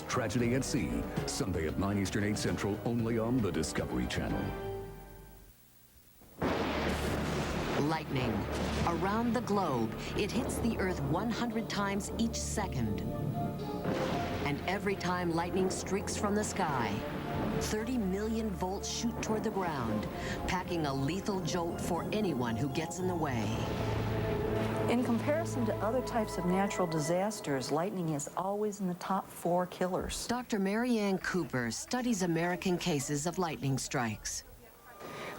Tragedy at Sea, Sunday at 9 Eastern, 8 Central, only on the Discovery Channel. Lightning. Around the globe, it hits the Earth 100 times each second. And every time lightning streaks from the sky, 30 million volts shoot toward the ground, packing a lethal jolt for anyone who gets in the way. In comparison to other types of natural disasters, lightning is always in the top 4 killers. Dr. Mary Ann Cooper studies American cases of lightning strikes.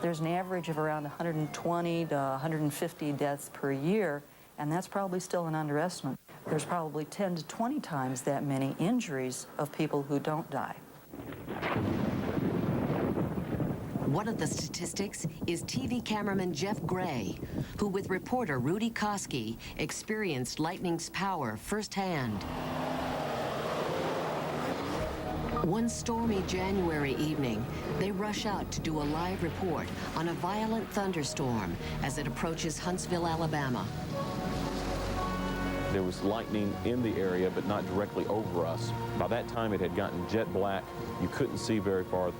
There's an average of around 120 to 150 deaths per year, and that's probably still an underestimate. There's probably 10 to 20 times that many injuries of people who don't die. One of the statistics is TV cameraman Jeff Gray, who with reporter Rudy Koski experienced lightning's power firsthand. One stormy January evening, they rush out to do a live report on a violent thunderstorm as it approaches Huntsville, Alabama. There was lightning in the area, but not directly over us. By that time, it had gotten jet black. You couldn't see very far.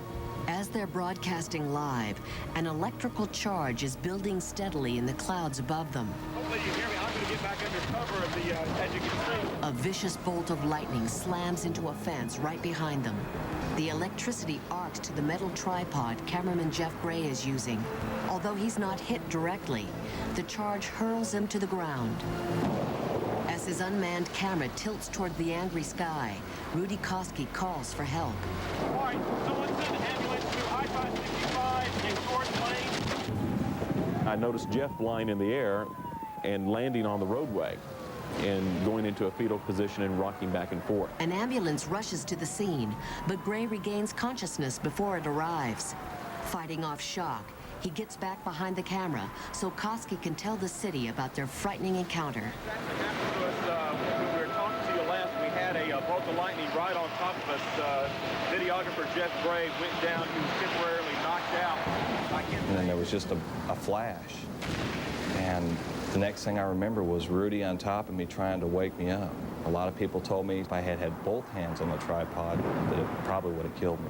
As they're broadcasting live, an electrical charge is building steadily in the clouds above them. Hopefully you hear me. I'm going to get back under cover of the, as you can see. A vicious bolt of lightning slams into a fence right behind them. The electricity arcs to the metal tripod cameraman Jeff Gray is using. Although he's not hit directly, the charge hurls him to the ground. As his unmanned camera tilts toward the angry sky, Rudy Koski calls for help. All right, someone send an ambulance to I-565 in Jordan Lane. I noticed Jeff flying in the air and landing on the roadway and going into a fetal position and rocking back and forth. An ambulance rushes to the scene, but Gray regains consciousness before it arrives. Fighting off shock, he gets back behind the camera so Koski can tell the city about their frightening encounter. When we were talking to you last, we had a bolt of lightning right on top of us. Videographer Jeff Gray went down. He was temporarily knocked out. And then there was just a flash. And the next thing I remember was Rudy on top of me trying to wake me up. A lot of people told me if I had had both hands on the tripod, that it probably would have killed me.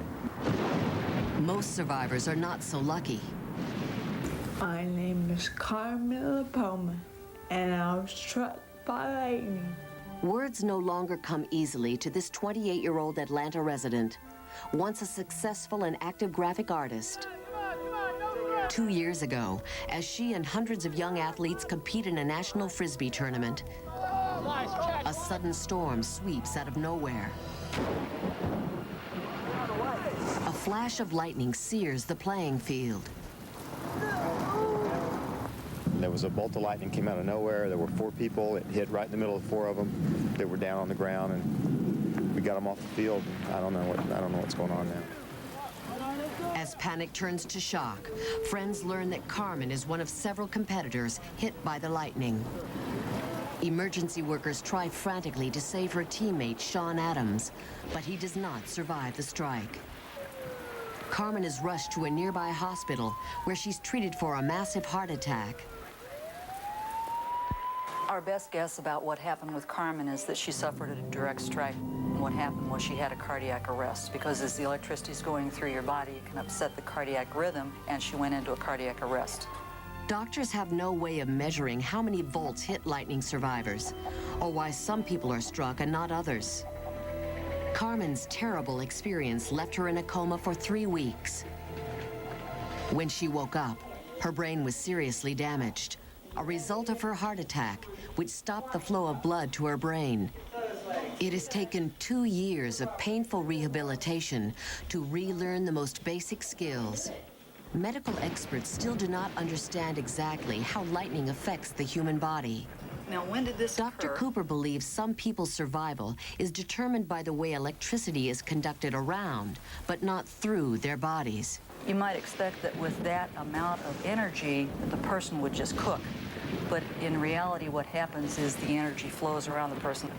Most survivors are not so lucky. My name is Carmen Lipoma, and I was struck by lightning. Words no longer come easily to this 28-year-old Atlanta resident, once a successful and active graphic artist. 2 years ago, as she and hundreds of young athletes compete in a national Frisbee tournament, a sudden storm sweeps out of nowhere. A flash of lightning sears the playing field. There was a bolt of lightning came out of nowhere. There were 4 people. It hit right in the middle of 4 of them. They were down on the ground, and we got them off the field. I don't know what's going on now. As panic turns to shock, friends learn that Carmen is one of several competitors hit by the lightning. Emergency workers try frantically to save her teammate, Shawn Adams, but he does not survive the strike. Carmen is rushed to a nearby hospital where she's treated for a massive heart attack. Our best guess about what happened with Carmen is that she suffered a direct strike. And what happened was she had a cardiac arrest, because as the electricity is going through your body, it can upset the cardiac rhythm, and she went into a cardiac arrest. Doctors have no way of measuring how many volts hit lightning survivors, or why some people are struck and not others. Carmen's terrible experience left her in a coma for 3 weeks. When she woke up, her brain was seriously damaged, a result of her heart attack, which stopped the flow of blood to her brain. It has taken 2 years of painful rehabilitation to relearn the most basic skills. Medical experts still do not understand exactly how lightning affects the human body. Now, when did this Dr. occur? Cooper believes some people's survival is determined by the way electricity is conducted around, but not through their bodies. You might expect that with that amount of energy, the person would just cook. But in reality, what happens is the energy flows around the person.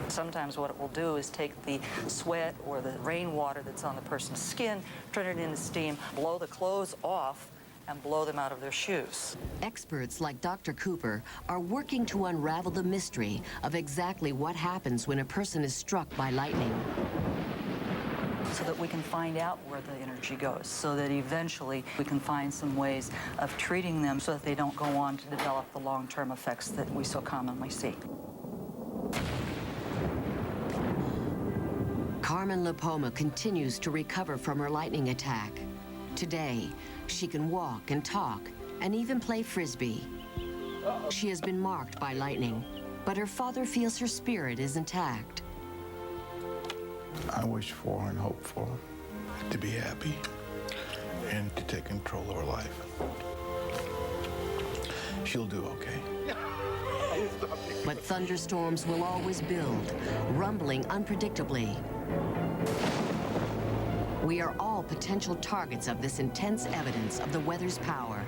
Sometimes what it will do is take the sweat or the rainwater that's on the person's skin, turn it into steam, blow the clothes off, and blow them out of their shoes. Experts like Dr. Cooper are working to unravel the mystery of exactly what happens when a person is struck by lightning. So that we can find out where the energy goes, so that eventually we can find some ways of treating them so that they don't go on to develop the long-term effects that we so commonly see. Carmen Lipoma continues to recover from her lightning attack. Today, she can walk and talk and even play frisbee. She has been marked by lightning, but her father feels her spirit is intact. I wish for and hope for her to be happy and to take control of her life. She'll do okay. But thunderstorms will always build, rumbling unpredictably. We are all potential targets of this intense evidence of the weather's power.